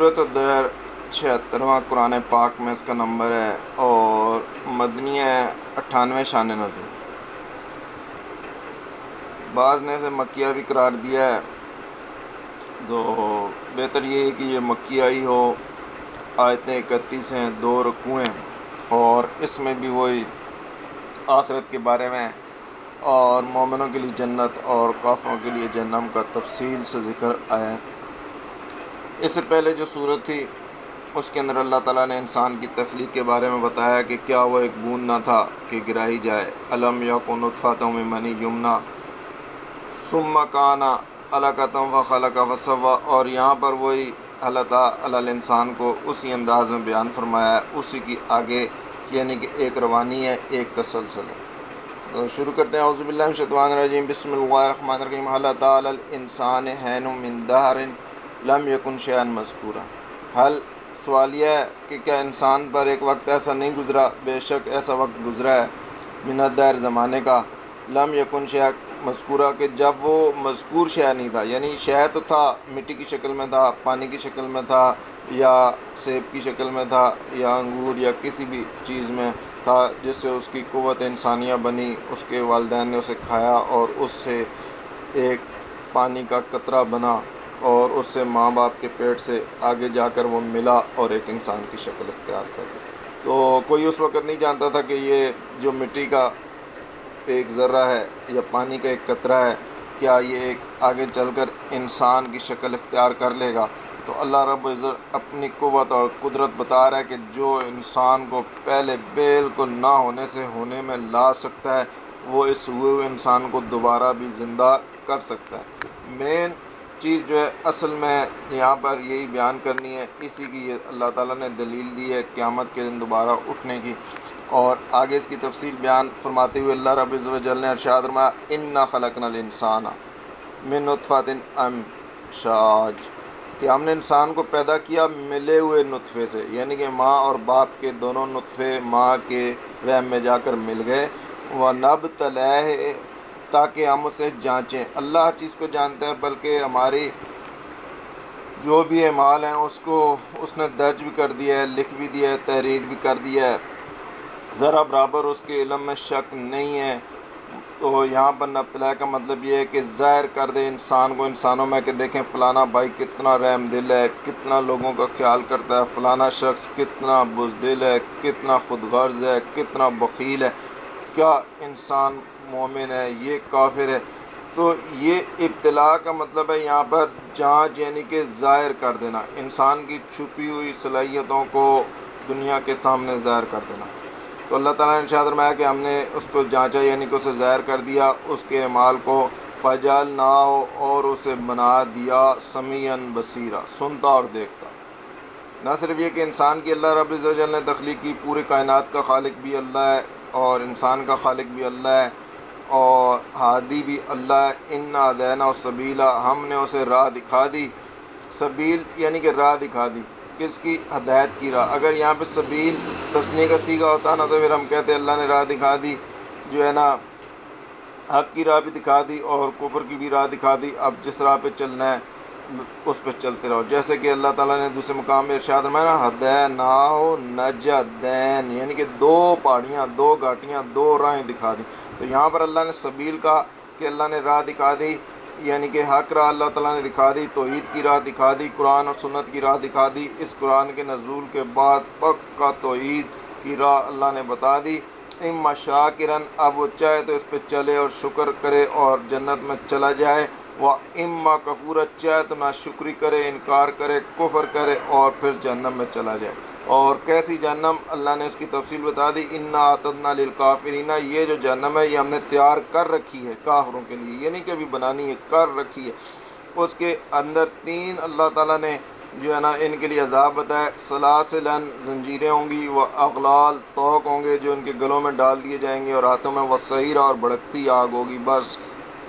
سورۃ الدہر 76واں قرآن پاک میں اس کا نمبر ہے اور مدنی ہے 98 شان نزول. بعض نے اسے مکیہ بھی قرار دیا ہے تو بہتر یہ ہے کہ یہ مکی آئی ہو. آیتیں 31 ہیں، 2 رکوع ہیں اور اس میں بھی وہی آخرت کے بارے میں اور مومنوں کے لیے جنت اور کافروں کے لیے جہنم کا تفصیل سے ذکر آیا ہے. اس سے پہلے جو صورت تھی اس کے اندر اللہ تعالیٰ نے انسان کی تخلیق کے بارے میں بتایا کہ کیا وہ ایک بوند نہ تھا کہ گرائی جائے. الم یکن نطفۃ من منی یمنی ثم کان علقۃ فخلق فسوی، اور یہاں پر وہی اللہ تعالیٰ الانسان کو اسی انداز میں بیان فرمایا ہے، اسی کی آگے یعنی کہ ایک روانی ہے، ایک تسلسل ہے. تو شروع کرتے ہیں. اعوذ باللہ من الشیطان الرجیم، بسم اللہ الرحمن الرحیم. هل اتى علی الانسان حین من دہر لم یکن شیئا مذکورا. حل سوالیہ ہے کہ کیا انسان پر ایک وقت ایسا نہیں گزرا، بے شک ایسا وقت گزرا ہے، من الدہر زمانے کا، لم یکن شیئا مذکورا کہ جب وہ مذکور شیء نہیں تھا. یعنی شیء تو تھا، مٹی کی شکل میں تھا، پانی کی شکل میں تھا، یا سیب کی شکل میں تھا، یا انگور یا کسی بھی چیز میں تھا جس سے اس کی قوت انسانیہ بنی. اس کے والدین نے اسے کھایا اور اس سے ایک پانی کا قطرہ بنا اور اس سے ماں باپ کے پیٹ سے آگے جا کر وہ ملا اور ایک انسان کی شکل اختیار کر لی. تو کوئی اس وقت نہیں جانتا تھا کہ یہ جو مٹی کا ایک ذرہ ہے یا پانی کا ایک قطرہ ہے، کیا یہ ایک آگے چل کر انسان کی شکل اختیار کر لے گا. تو اللہ رب العزت اپنی قوت اور قدرت بتا رہا ہے کہ جو انسان کو پہلے بالکل نہ ہونے سے ہونے میں لا سکتا ہے، وہ اس ہوئے ہوئے انسان کو دوبارہ بھی زندہ کر سکتا ہے. مین چیز جو ہے اصل میں یہاں پر یہی بیان کرنی ہے، اسی کی یہ اللہ تعالیٰ نے دلیل دی ہے قیامت کے دن دوبارہ اٹھنے کی. اور آگے اس کی تفصیل بیان فرماتے ہوئے اللہ رب عز و جل نے ارشاد فرمایا، انا خلقنا الانسان من نطفۃ امشاج، کہ ہم نے انسان کو پیدا کیا ملے ہوئے نطفے سے، یعنی کہ ماں اور باپ کے دونوں نطفے ماں کے رحم میں جا کر مل گئے. وَنَبْتَلِيهِ، تاکہ ہم اسے جانچیں. اللہ ہر چیز کو جانتا ہے، بلکہ ہماری جو بھی اعمال ہیں اس نے درج بھی کر دیا ہے، لکھ بھی دیا ہے، تحریر بھی کر دیا ہے، ذرا برابر اس کے علم میں شک نہیں ہے. تو یہاں پر نبتلا کا مطلب یہ ہے کہ ظاہر کر دے انسان کو انسانوں میں کہ دیکھیں فلانا بھائی کتنا رحم دل ہے، کتنا لوگوں کا خیال کرتا ہے، فلانا شخص کتنا بزدل ہے، کتنا خود غرض ہے، کتنا بخیل ہے، کیا انسان مومن ہے، یہ کافر ہے. تو یہ ابتلا کا مطلب ہے یہاں پر جانچ، یعنی کہ ظاہر کر دینا، انسان کی چھپی ہوئی صلاحیتوں کو دنیا کے سامنے ظاہر کر دینا. تو اللہ تعالیٰ نے ارشاد فرمایا کہ ہم نے اس کو جانچا، یعنی کہ اسے ظاہر کر دیا، اس کے اعمال کو، فَجَعَلْنَاهُ، اور اسے بنا دیا، سمیعاً بصیرا، سنتا اور دیکھتا. نہ صرف یہ کہ انسان کی اللہ رب العزت نے تخلیق کی، پورے کائنات کا خالق بھی اللہ ہے اور انسان کا خالق بھی اللہ ہے اور ہادی بھی اللہ ہے. اِنَّا هَدَيْنَاهُ السَّبِيلَ، ہم نے اسے راہ دکھا دی. سبیل یعنی کہ راہ دکھا دی، کس کی؟ ہدایت کی راہ. اگر یہاں پہ سبیل تثنیہ کا صیغہ ہوتا نا تو پھر ہم کہتے اللہ نے راہ دکھا دی، جو ہے نا حق کی راہ بھی دکھا دی اور کفر کی بھی راہ دکھا دی، اب جس راہ پہ چلنا ہے اس پہ چلتے رہو. جیسے کہ اللہ تعالیٰ نے دوسرے مقام میں ارشاد فرمایا، ہدیناہ نجدین، یعنی کہ 2 پہاڑیاں، 2 گھاٹیاں، 2 راہیں دکھا دی. تو یہاں پر اللہ نے سبیل کا کہ اللہ نے راہ دکھا دی، یعنی کہ حق راہ اللہ تعالیٰ نے دکھا دی، توحید کی راہ دکھا دی، قرآن اور سنت کی راہ دکھا دی. اس قرآن کے نزول کے بعد پکا توحید کی راہ اللہ نے بتا دی. اما شاکرن، اب وہ چاہے تو اس پہ چلے اور شکر کرے اور جنت میں چلا جائے، وہ اما کفورا، چاہے تو ناشکری کرے، انکار کرے، کفر کرے اور پھر جہنم میں چلا جائے. اور کیسی جہنم؟ اللہ نے اس کی تفصیل بتا دی، انا اعتدنا للکافرین، یہ جو جہنم ہے یہ ہم نے تیار کر رکھی ہے کافروں کے لیے، یہ نہیں کہ ابھی بنانی ہے، کر رکھی ہے. اس کے اندر 3 اللہ تعالیٰ نے جو ہے نا ان کے لیے عذاب بتایا. سلاسلن، زنجیریں ہوں گی، وہ اغلال، توق ہوں گے جو ان کے گلوں میں ڈال دیے جائیں گے، اور ہاتھوں میں وہ سعیرہ، اور بھڑکتی آگ ہوگی. بس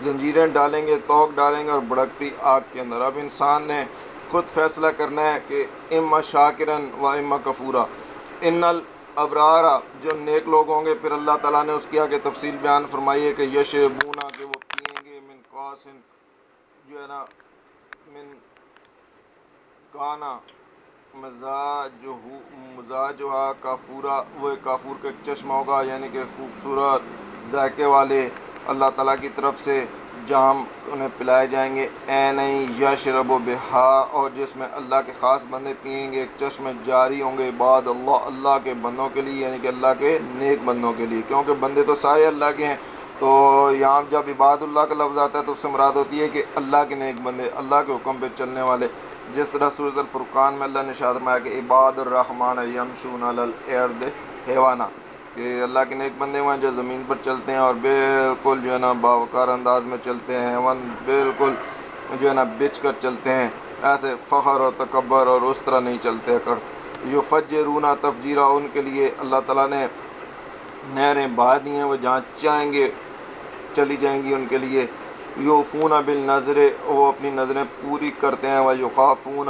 زنجیریں ڈالیں گے، توق ڈالیں گے اور بھڑکتی آگ کے اندر. اب انسان نے خود فیصلہ کرنا ہے کہ اما شاکرن و اما کفورا. ان الابرار، جو نیک لوگ ہوں گے، پھر اللہ تعالیٰ نے اس کی آگے تفصیل بیان فرمائی ہے کہ یشربونا، کہ وہ پئیں گے، من قاسن، جو ہے نا من کانا، مزاجہ کافورا، وہ ایک کافور کا ایک چشمہ ہوگا، یعنی کہ خوبصورت ذائقے والے اللہ تعالیٰ کی طرف سے جام انہیں پلائے جائیں گے، عین یشرب بہا، اور جس میں اللہ کے خاص بندے پئیں گے، ایک چشمے جاری ہوں گے، عباد اللہ، اللہ کے بندوں کے لیے، یعنی کہ اللہ کے نیک بندوں کے لیے، کیونکہ بندے تو سارے اللہ کے ہیں، تو یہاں جب عباد اللہ کا لفظ آتا ہے تو اس سے مراد ہوتی ہے کہ اللہ کے نیک بندے، اللہ کے حکم پہ چلنے والے، جس طرح سورۃ الفرقان میں اللہ نے ارشاد فرمایا کہ عباد الرحمن یمشون علی الارض حیوانا، کہ اللہ کے نیک بندے ہیں جو زمین پر چلتے ہیں اور بالکل جو ہے نا باوقار انداز میں چلتے ہیں، حیوان بالکل جو ہے نا بچ کر چلتے ہیں، ایسے فخر اور تکبر اور اس طرح نہیں چلتے کر، یفجرون تفجیرا، ان کے لیے اللہ تعالیٰ نے نہریں بہا دی ہیں، وہ جہاں چاہیں گے چلی جائیں گی ان کے لیے، یوفون بالنذر، وہ اپنی نظریں پوری کرتے ہیں، ویخافون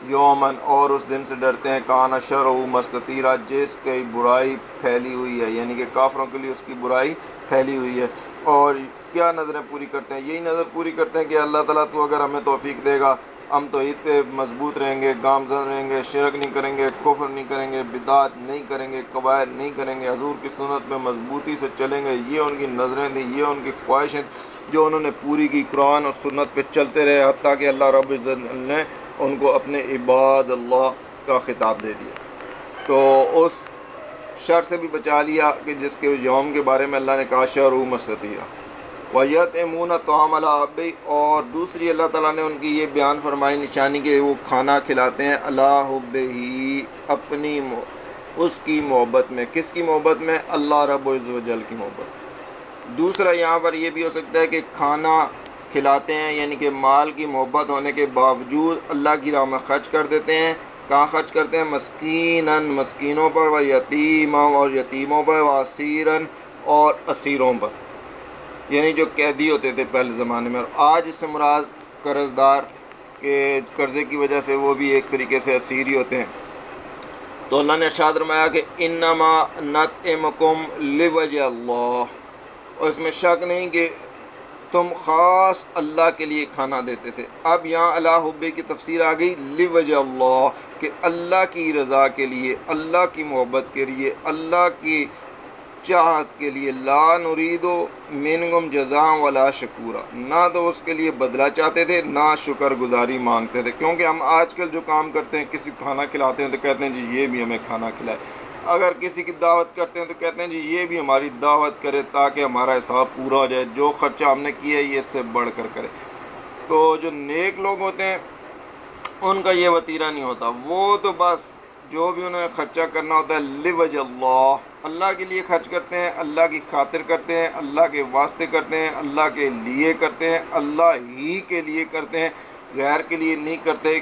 یومن، اور اس دن سے ڈرتے ہیں، کان شرہ مستطیرا، جس کی برائی پھیلی ہوئی ہے، یعنی کہ کافروں کے لیے اس کی برائی پھیلی ہوئی ہے۔ اور کیا نظریں پوری کرتے ہیں؟ یہی نظر پوری کرتے ہیں کہ اللہ تعالیٰ تو اگر ہمیں توفیق دے گا ہم توحید پہ مضبوط رہیں گے، گامزن رہیں گے، شرک نہیں کریں گے، کفر نہیں کریں گے، بدعت نہیں کریں گے، کبائر نہیں کریں گے، حضور کی سنت پہ مضبوطی سے چلیں گے، یہ ان کی نظریں تھیں، یہ ان کی خواہشیں جو انہوں نے پوری کی، قرآن اور سنت پہ چلتے رہے، حتیٰ کہ اللہ رب العزت نے ان کو اپنے عباد اللہ کا خطاب دے دیا، تو اس شر سے بھی بچا لیا کہ جس کے یوم کے بارے میں اللہ نے کہا شرہ مستطیرا، وَيَطْعِمُونَ الطَّعَامَ عَلَىٰ حُبِّهِ، اور دوسری اللہ تعالیٰ نے ان کی یہ بیان فرمائی نشانی کہ وہ کھانا کھلاتے ہیں عَلَىٰ حُبِّهِ، اپنی اس کی محبت میں، کس کی محبت میں؟ اللہ رب العزت وجل کی محبت۔ دوسرا یہاں پر یہ بھی ہو سکتا ہے کہ کھانا کھلاتے ہیں یعنی کہ مال کی محبت ہونے کے باوجود اللہ کی راہ میں خرچ کر دیتے ہیں، کہاں خرچ کرتے ہیں؟ مسکیناً، مسکینوں پر، و یتیما، اور یتیموں پر، و اسیراً، اور اسیروں پر، یعنی جو قیدی ہوتے تھے پہلے زمانے میں، اور آج اس سے مراد قرض دار کے قرضے کی وجہ سے وہ بھی ایک طریقے سے اسیر ہی ہوتے ہیں۔ تو اللہ نے ارشاد فرمایا کہ انما نطعمکم لوجہ اللہ، اور اس میں شک نہیں کہ تم خاص اللہ کے لیے کھانا دیتے تھے۔ اب یہاں علی حب کی تفسیر آ گئی لوجہ اللہ، کہ اللہ کی رضا کے لیے، اللہ کی محبت کے لیے، اللہ کی چاہت کے لیے، لا نرید منکم جزاء ولا شکورا، نہ تو اس کے لیے بدلہ چاہتے تھے نہ شکر گزاری مانگتے تھے، کیونکہ ہم آج کل جو کام کرتے ہیں، کسی کو کھانا کھلاتے ہیں تو کہتے ہیں جی یہ بھی ہمیں کھانا کھلائے، اگر کسی کی دعوت کرتے ہیں تو کہتے ہیں جی یہ بھی ہماری دعوت کرے تاکہ ہمارا حساب پورا ہو جائے، جو خرچہ ہم نے کیا ہے یہ اس سے بڑھ کر کرے۔ تو جو نیک لوگ ہوتے ہیں ان کا یہ وتیرہ نہیں ہوتا، وہ تو بس جو بھی انہیں خرچہ کرنا ہوتا ہے لوجہ اللہ، اللہ کے لیے خرچ کرتے ہیں، اللہ کی خاطر کرتے ہیں، اللہ کے واسطے کرتے ہیں، اللہ کے لیے کرتے ہیں، اللہ ہی کے لیے کرتے ہیں، غیر کے لیے نہیں کرتے،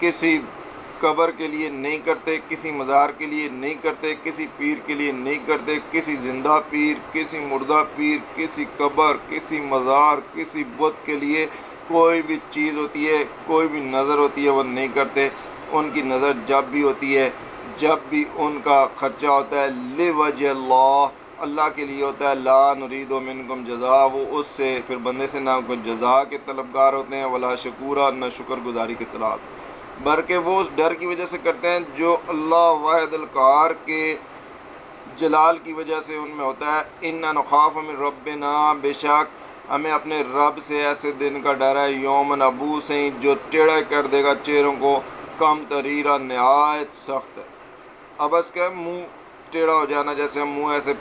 کسی قبر کے لیے نہیں کرتے، کسی مزار کے لیے نہیں کرتے، کسی پیر کے لیے نہیں کرتے، کسی زندہ پیر، کسی مردہ پیر، کسی قبر، کسی مزار، کسی بت کے لیے کوئی بھی چیز ہوتی ہے، کوئی بھی نظر ہوتی ہے وہ نہیں کرتے، ان کی نظر جب بھی ہوتی ہے، جب بھی ان کا خرچہ ہوتا ہے لوجہ اللہ، اللہ کے لیے ہوتا ہے، لا نرید منکم جزاء، وہ اس سے پھر بندے سے نہ کوئی جزا کے طلبگار ہوتے ہیں، ولا شکورا، نہ شکر گزاری کے طلب، بلکہ وہ اس ڈر کی وجہ سے کرتے ہیں جو اللہ واحد القہار کے جلال کی وجہ سے ان میں ہوتا ہے، انا نخاف من ربنا، بے شک ہمیں اپنے رب سے ایسے دن کا ڈر ہے، یومن عبوس، جو ٹیڑھا کر دے گا چہروں کو، کم تریرا، نہایت سخت ہے۔ ابس کا منہ ٹیڑھا ہو جانا، جیسے ہم منہ ایسے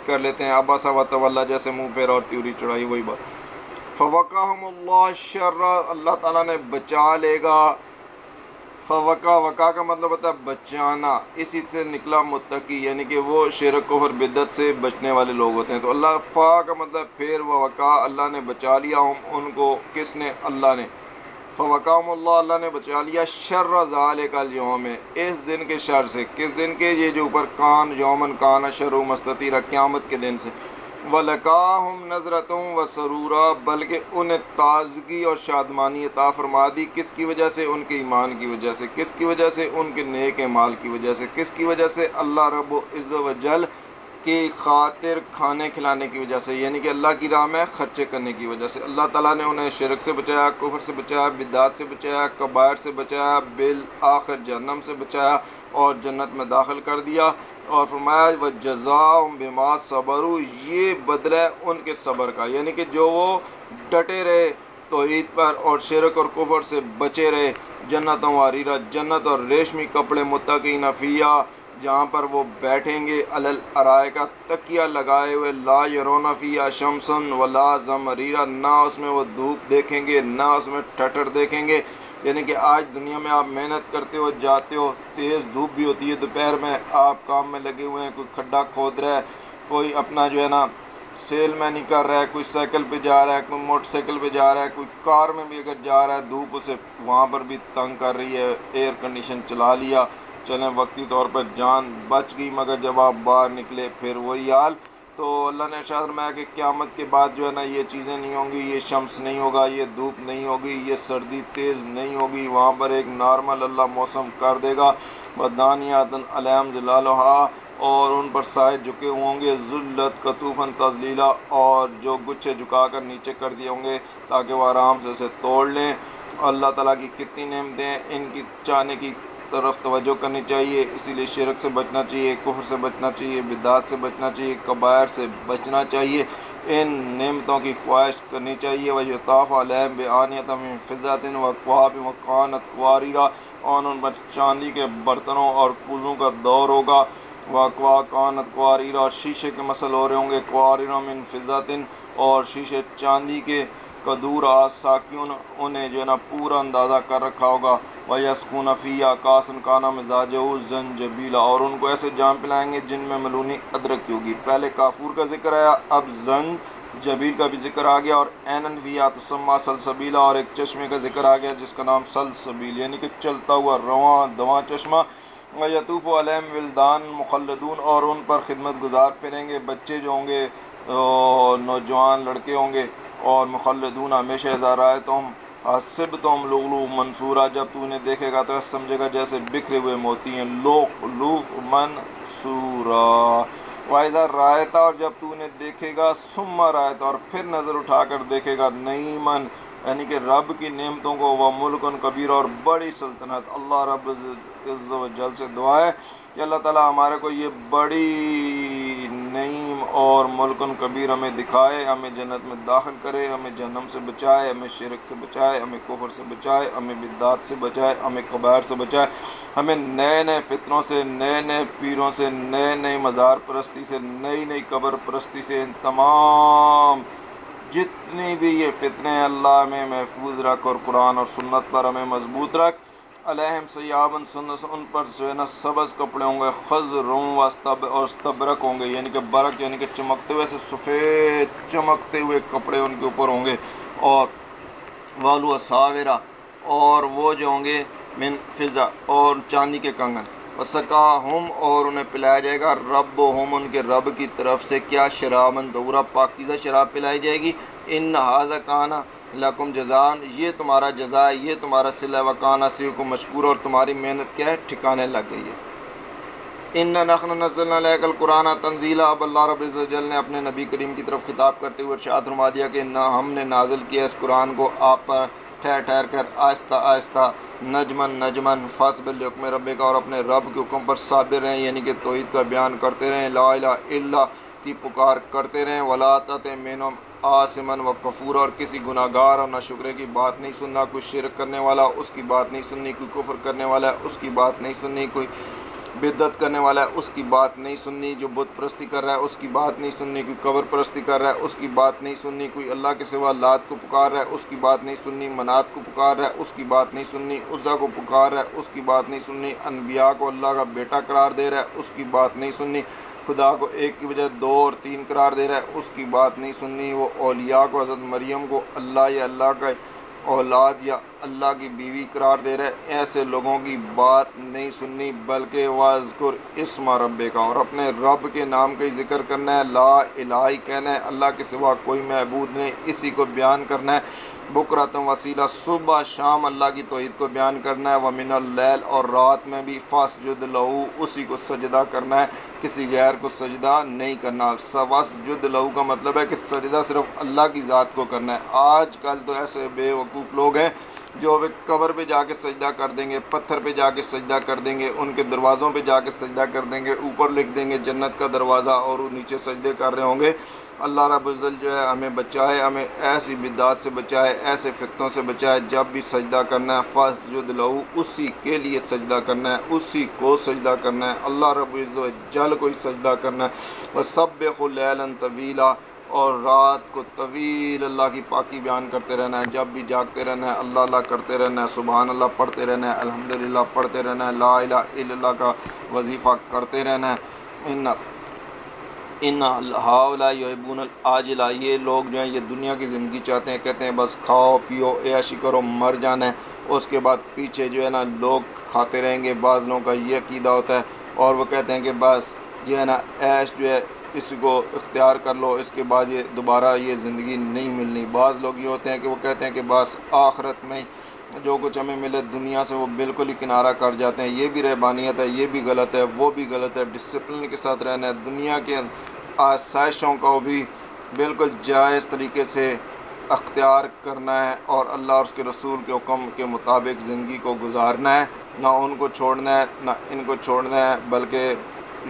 کر لیتے ہیں، ابس و تولا، جیسے منہ پھیرا اور تیوری چڑھائی، وہی بات۔ فوقاہم اللہ الشر، اللہ تعالیٰ نے بچا لے گا، وقا کا مطلب ہوتا ہے بچانا، اسی سے نکلا متقی، یعنی کہ وہ شرک کفر بدعت سے بچنے والے لوگ ہوتے ہیں، تو اللہ فا کا مطلب پھر، وقا، اللہ نے بچا لیا ہم ان کو، کس نے؟ اللہ نے، فوقاہم اللہ، اللہ نے بچا لیا شر ذالک الیوم، اس دن کے شر سے، کس دن کے؟ یہ جو اوپر کان، یومن کان شر مستطیرا، قیامت کے دن سے، وَلَقَاهُمْ نَظْرَةٌ وَسُرُورًا، بلکہ انہیں تازگی اور شادمانی عطا فرما دی، کس کی وجہ سے؟ ان کے ایمان کی وجہ سے، کس کی وجہ سے؟ ان کے نیک اعمال کی وجہ سے، کس کی وجہ سے؟ اللہ رب العزت وجل کی خاطر کھانے کھلانے کی وجہ سے، یعنی کہ اللہ کی راہ میں خرچے کرنے کی وجہ سے اللہ تعالیٰ نے انہیں شرک سے بچایا، کفر سے بچایا، بدعات سے بچایا، کبائر سے بچایا، بالآخر جہنم سے بچایا اور جنت میں داخل کر دیا، اور فرمایا وَجَزَاءُهُم بِمَا صَبَرُوا، یہ بدلہ ہے ان کے صبر کا، یعنی کہ جو وہ ڈٹے رہے توحید پر اور شرک اور کفر سے بچے رہے، جنت و حریرہ، جنت اور ریشمی کپڑے، متقین فیہا، جہاں پر وہ بیٹھیں گے، علی الارائک، تکیہ لگائے ہوئے، لا یرون فیہا شمسا ولا زمہریرا، نہ اس میں وہ دھوپ دیکھیں گے نہ اس میں ٹھٹر دیکھیں گے، یعنی کہ آج دنیا میں آپ محنت کرتے ہو، جاتے ہو، تیز دھوپ بھی ہوتی ہے، دوپہر میں آپ کام میں لگے ہوئے ہیں، کوئی کھڈا کھود رہا ہے، کوئی اپنا جو ہے نا سیل میں نہیں کر رہا ہے، کوئی سائیکل پہ جا رہا ہے، کوئی موٹر سائیکل پہ جا رہا ہے، کوئی کار میں بھی اگر جا رہا ہے، دھوپ اسے وہاں پر بھی تنگ کر رہی ہے، ایئر کنڈیشن چلا لیا، چلیں وقتی طور پر جان بچ گئی، مگر جب آپ باہر نکلے پھر وہی حال۔ تو اللہ نے ارشاد فرمایا کہ قیامت کے بعد جو ہے نا یہ چیزیں نہیں ہوں گی، یہ شمس نہیں ہوگا، یہ دھوپ نہیں ہوگی، یہ سردی تیز نہیں ہوگی، وہاں پر ایک نارمل اللہ موسم کر دے گا، وَدَانِيَةً عَلَيْهِمْ ظِلَالُهَا، اور ان پر سائے جھکے ہوں گے، ذُلَّتْ قُطُوفًا تَذْلِيلًا، اور جو گچھے جھکا کر نیچے کر دیے ہوں گے تاکہ وہ آرام سے اسے توڑ لیں۔ اللہ تعالیٰ کی کتنی نعمتیں ہیں، ان کی چاہنے کی طرف توجہ کرنی چاہیے، اسی لیے شرک سے بچنا چاہیے، کفر سے بچنا چاہیے، بدعات سے بچنا چاہیے، کبائر سے بچنا چاہیے، ان نعمتوں کی خواہش کرنی چاہیے۔ وَيُطَافُ عَلَيْهِم بِآنِيَةٍ مِّن فِضَّةٍ وَأَكْوَابٍ وَكَانَتْ قَوَارِيرَا، اور ان پر چاندی کے برتنوں اور کوزوں کا دور ہوگا، وَأَكْوَابٍ كَانَتْ قَوَارِيرَا، اور شیشے کے مسل ہو رہے ہوں گے، قَوَارِيرَ مِن فِضَّةٍ، اور شیشے چاندی کے، قدورا ساقیوں نے انہیں جو ہے نا پورا اندازہ کر رکھا ہوگا، وَيَسْقُونَ فِيهَا كَأْسًا كَانَ مِزَاجُهُ زَنجَبِيلًا، اور ان کو ایسے جام پلائیں گے جن میں ملونی ادرک کی ہوگی۔ پہلے کافور کا ذکر آیا، اب زنجبیل کا بھی ذکر آ گیا، اور عیناً فیہا تسمى سلسبیلا، اور ایک چشمے کا ذکر آ گیا جس کا نام سلسبیل، یعنی کہ چلتا ہوا رواں دواں چشمہ۔ وَيَطُوفُ عَلَيْهِمْ وِلْدَانٌ مُخَلَّدُونَ، اور ان پر خدمت گزار پھریں گے، بچے جو ہوں گے، نوجوان لڑکے ہوں گے، اور مخلدون ہمیشہ، اذا رأیتہم حسبتہم لؤلؤا منثورا، جب تو انہیں دیکھے گا تو سمجھے گا جیسے بکھرے ہوئے موتی ہیں، لؤلؤ منثورا۔ وَإِذَا رَأَیْتَ، اور جب تو انہیں دیکھے گا، ثُمَّ رَأَیْتَ، اور پھر نظر اٹھا کر دیکھے گا، نعیماً، یعنی کہ رب کی نعمتوں کو، وَمُلْکًا کبیرا، اور بڑی سلطنت۔ اللہ رب عز و جل سے دعا ہے کہ اللہ تعالیٰ ہمارے کو یہ بڑی نعیم اور ملکن کبیر ہمیں دکھائے، ہمیں جنت میں داخل کرے، ہمیں جہنم سے بچائے، ہمیں شرک سے بچائے، ہمیں کفر سے بچائے، ہمیں بدعات سے بچائے، ہمیں کبائر سے بچائے، ہمیں نئے نئے فتنوں سے، نئے نئے پیروں سے، نئے نئے مزار پرستی سے، نئی نئی قبر پرستی سے، ان تمام جتنی بھی یہ فتنے ہیں اللہ ہمیں محفوظ رکھ، اور قرآن اور سنت پر ہمیں مضبوط رکھ۔ علیہم سیابن سندس، ان پر جو ہے نا سبز کپڑے ہوں گے، خضر اور استبرق ہوں گے، یعنی کہ برق، یعنی کہ چمکتے ہوئے سے سفید چمکتے ہوئے کپڑے ان کے اوپر ہوں گے، اور والو ساورا، اور وہ جو ہوں گے من فضہ، اور چاندی کے کنگن، وسقاہم، اور انہیں پلایا جائے گا، ربہم، ان کے رب کی طرف سے، کیا شرابن طہورا، پاکیزہ شراب پلائی جائے گی۔ ان ھذا کان لکم جزاء، یہ تمہارا جزا ہے، یہ تمہارا صلہ، وکان سعیکم مشکورا، اور تمہاری محنت کیا ہے، ٹھکانے لگ گئی ہے۔ اِنَّا نَحْنُ نَزَّلْنَا عَلَيْكَ الْقُرْآنَ تَنزِيلًا، اب اللہ رب عز و جل نے اپنے نبی کریم کی طرف خطاب کرتے ہوئے ارشاد فرما دیا کہ ہم نے نازل کیا اس قرآن کو آپ پر ٹھہر ٹھہر کر، آہستہ آہستہ، نجمن نجمن، فاصبر لحکم ربک، اور اپنے رب کے حکم پر صابر رہیں، یعنی کہ توحید کا بیان کرتے رہیں، لا الہ الا کی پکار کرتے رہیں، ولا تطع منہم آثما وکفورا، اور کسی گناہ گار اور ناشکرے کی بات نہیں سننا، کوئی شرک کرنے والا اس کی بات نہیں سننی، کوئی کفر کرنے والا ہے اس کی بات نہیں سننی، کوئی بدعت کرنے والا ہے اس کی بات نہیں سننی، جو بت پرستی کر رہا ہے اس کی بات نہیں سننی، کوئی قبر پرستی کر رہا ہے اس کی بات نہیں سننی، کوئی اللہ کے سوا لات کو پکار رہا ہے اس کی بات نہیں سننی، منات کو پکار رہا ہے اس کی بات نہیں سننی، عزا کو پکار رہا ہے اس کی بات نہیں سننی، انبیاء کو اللہ کا بیٹا قرار دے رہا ہے اس کی بات نہیں سننی، خدا کو ایک کی بجائے دو اور تین قرار دے رہا ہے اس کی بات نہیں سننی، وہ اولیاء کو، حضرت مریم کو اللہ یا اللہ کا اولاد یا اللہ کی بیوی قرار دے رہا ہے، ایسے لوگوں کی بات نہیں سننی، بلکہ واذکر اسم ربک، اور اپنے رب کے نام کا ہی ذکر کرنا ہے، لا الہ کہنا ہے، اللہ کے سوا کوئی معبود نہیں، اسی کو بیان کرنا ہے، بکرۃ وسیلہ، صبح شام اللہ کی توحید کو بیان کرنا ہے، ومن اللیل، اور رات میں بھی فاسجد لہو، اسی کو سجدہ کرنا ہے، کسی غیر کو سجدہ نہیں کرنا۔ واسجد لہو کا مطلب ہے کہ سجدہ صرف اللہ کی ذات کو کرنا ہے۔ آج کل تو ایسے بے وقوف لوگ ہیں جو قبر پہ جا کے سجدہ کر دیں گے، پتھر پہ جا کے سجدہ کر دیں گے، ان کے دروازوں پہ جا کے سجدہ کر دیں گے، اوپر لکھ دیں گے جنت کا دروازہ اور وہ نیچے سجدے کر رہے ہوں گے۔ اللہ رب العزت جو ہے ہمیں بچائے، ہمیں ایسی بدعات سے بچائے، ایسے فتنوں سے بچائے۔ جب بھی سجدہ کرنا ہے فاسجد لہو، اسی کے لیے سجدہ کرنا ہے، اسی کو سجدہ کرنا ہے، اللہ رب العزت جل کو ہی سجدہ کرنا ہے۔ وسبحوا لیلا طویلا، اور رات کو طویل اللہ کی پاکی بیان کرتے رہنا ہے، جب بھی جاگتے رہنا ہے اللہ اللہ کرتے رہنا ہے، سبحان اللہ پڑھتے رہنا ہے، الحمدللہ پڑھتے رہنا ہے، لا الہ الا اللہ کا وظیفہ کرتے رہنا ہے۔ ان ہؤلاء یحبون العاجلہ، یہ لوگ جو ہیں یہ دنیا کی زندگی چاہتے ہیں، کہتے ہیں بس کھاؤ پیو عیاشی کرو مر جانا ہے، اس کے بعد پیچھے جو ہے نا لوگ کھاتے رہیں گے۔ بعض لوگوں کا یہ عقیدہ ہوتا ہے اور وہ کہتے ہیں کہ بس جو ہے نا عیش جو ہے اس کو اختیار کر لو، اس کے بعد یہ دوبارہ یہ زندگی نہیں ملنی۔ بعض لوگ یہ ہوتے ہیں کہ وہ کہتے ہیں کہ بس آخرت میں جو کچھ ہمیں ملے دنیا سے وہ بالکل ہی کنارہ کر جاتے ہیں۔ یہ بھی رہبانیت ہے، یہ بھی غلط ہے، وہ بھی غلط ہے۔ ڈسپلن کے ساتھ رہنا ہے، دنیا کے آسائشوں کو بھی بالکل جائز طریقے سے اختیار کرنا ہے اور اللہ اور اس کے رسول کے حکم کے مطابق زندگی کو گزارنا ہے، نہ ان کو چھوڑنا ہے نہ ان کو چھوڑنا ہے، بلکہ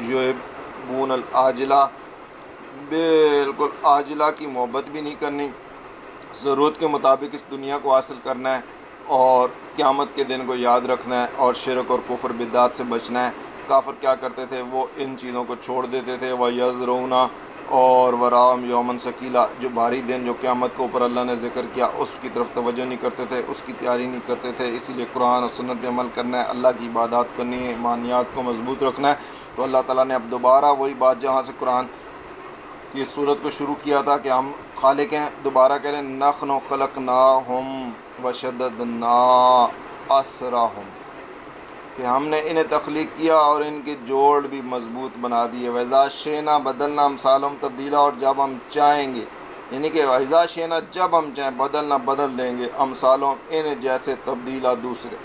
یحبون العاجلہ، بالکل عاجلہ کی محبت بھی نہیں کرنی، ضرورت کے مطابق اس دنیا کو حاصل کرنا ہے اور قیامت کے دن کو یاد رکھنا ہے اور شرک اور کفر بدعات سے بچنا ہے۔ کافر کیا کرتے تھے؟ وہ ان چیزوں کو چھوڑ دیتے تھے، وَيَذْرُونَ، اور وَرَاءَهُمْ يَوْمًا ثَقِيلًا، جو بھاری دن جو قیامت کو اوپر اللہ نے ذکر کیا اس کی طرف توجہ نہیں کرتے تھے، اس کی تیاری نہیں کرتے تھے۔ اسی لیے قرآن اور سنت پہ عمل کرنا ہے، اللہ کی عبادات کرنی ہے، ایمانیات کو مضبوط رکھنا ہے۔ تو اللہ تعالیٰ نے اب دوبارہ وہی بات جہاں سے قرآن کی اس صورت کو شروع کیا تھا کہ ہم خالق ہیں، دوبارہ کہہ رہے ہیں نَحْنُ خَلَقْنَاهُمْ وَشَدَّدْنَا أَسْرَهُمْ، کہ ہم نے انہیں تخلیق کیا اور ان کے جوڑ بھی مضبوط بنا دیے۔ وَإِذَا شِئْنَا بَدَلْنَا أَمْثَالَهُمْ تبدیلا، اور جب ہم چاہیں گے، یعنی کہ وَإِذَا شِئْنَا، جب ہم چاہیں، بدلنا بدل دیں گے، أَمْثَالَهُمْ انہیں جیسے تبدیلا دوسرے۔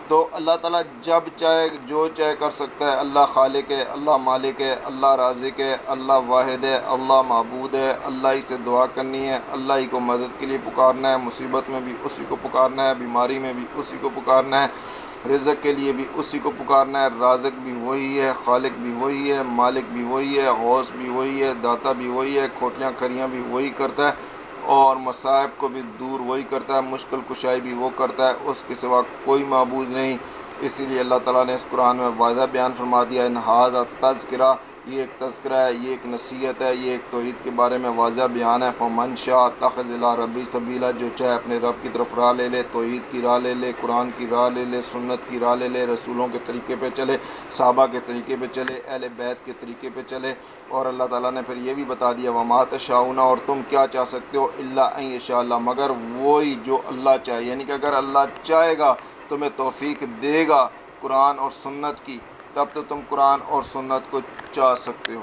تو اللہ تعالیٰ جب چاہے جو چاہے کر سکتا ہے۔ اللہ خالق ہے، اللہ مالک ہے، اللہ رازق ہے، اللہ واحد ہے، اللہ معبود ہے، اللہ ہی سے دعا کرنی ہے، اللہ ہی کو مدد کے لیے پکارنا ہے، مصیبت میں بھی اسی کو پکارنا ہے، بیماری میں بھی اسی کو پکارنا ہے، رزق کے لیے بھی اسی کو پکارنا ہے۔ رازق بھی وہی ہے، خالق بھی وہی ہے، مالک بھی وہی ہے، غوث بھی وہی ہے، داتا بھی وہی ہے، کھوٹیاں کھریاں بھی وہی کرتا ہے اور مصائب کو بھی دور وہی کرتا ہے، مشکل کشائی بھی وہ کرتا ہے، اس کے سوا کوئی معبود نہیں۔ اسی لیے اللہ تعالیٰ نے اس قرآن میں واضح بیان فرما دیا ہے، ان ھذا تذکرہ، یہ ایک تذکرہ ہے، یہ ایک نصیحت ہے، یہ ایک توحید کے بارے میں واضح بیان ہے۔ فمن شاء اتخذ الی ربہ سبیلا، جو چاہے اپنے رب کی طرف راہ لے لے، توحید کی راہ لے لے، قرآن کی راہ لے لے، سنت کی راہ لے لے، رسولوں کے طریقے پہ چلے، صحابہ کے طریقے پہ چلے، اہل بیت کے طریقے پہ چلے۔ اور اللہ تعالیٰ نے پھر یہ بھی بتا دیا وما تشاؤون، اور تم کیا چاہ سکتے ہو، الا ان یشاء اللہ، مگر وہی جو اللہ چاہے، یعنی کہ اگر اللہ چاہے گا تمہیں توفیق دے گا قرآن اور سنت کی، تب تو تم قرآن اور سنت کو چاہ سکتے ہو،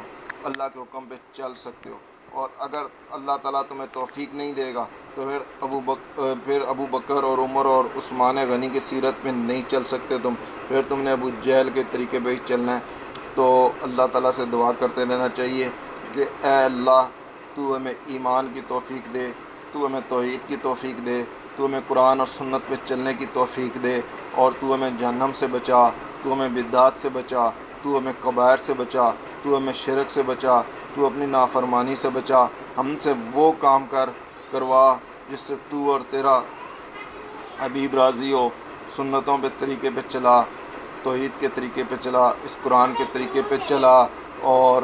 اللہ کے حکم پہ چل سکتے ہو۔ اور اگر اللہ تعالیٰ تمہیں توفیق نہیں دے گا تو پھر ابو بکر اور عمر اور عثمان غنی کی سیرت پہ نہیں چل سکتے تم، پھر تم نے ابو جہل کے طریقے پہ ہی چلنا ہے۔ تو اللہ تعالیٰ سے دعا کرتے رہنا چاہیے کہ اے اللہ تو ہمیں ایمان کی توفیق دے، تو ہمیں توحید کی توفیق دے، تو ہمیں قرآن اور سنت پہ چلنے کی توفیق دے، اور تو ہمیں جہنم سے بچا، تو ہمیں بدعات سے بچا، تو ہمیں کبائر سے بچا، تو ہمیں شرک سے بچا، تو اپنی نافرمانی سے بچا، ہم سے وہ کام کروا جس سے تو اور تیرا حبیب راضی ہو، سنتوں پہ طریقے پہ چلا، توحید کے طریقے پہ چلا، اس قرآن کے طریقے پہ چلا، اور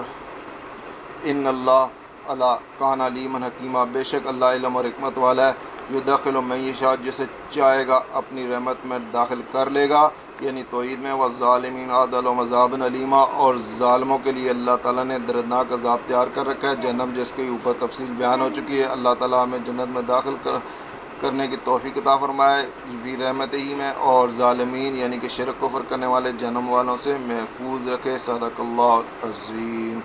ان اللہ اللہ کان علیما حکیمہ، بے شک اللہ علم اور حکمت والا ہے، یدخل من یشاء، جسے چاہے گا اپنی رحمت میں داخل کر لے گا، یعنی توحید میں، والظالمین اعد لهم عذابا الیما، اور ظالموں کے لیے اللہ تعالیٰ نے دردناک عذاب تیار کر رکھا ہے، جہنم جس کے اوپر تفصیل بیان ہو چکی ہے۔ اللہ تعالیٰ ہمیں جنت میں داخل کرنے کی توفیق عطا فرمائے فی رحمت ہی میں، اور ظالمین یعنی کہ شرک کفر کرنے والے جہنم والوں سے محفوظ رکھے۔ صدق اللہ العظیم۔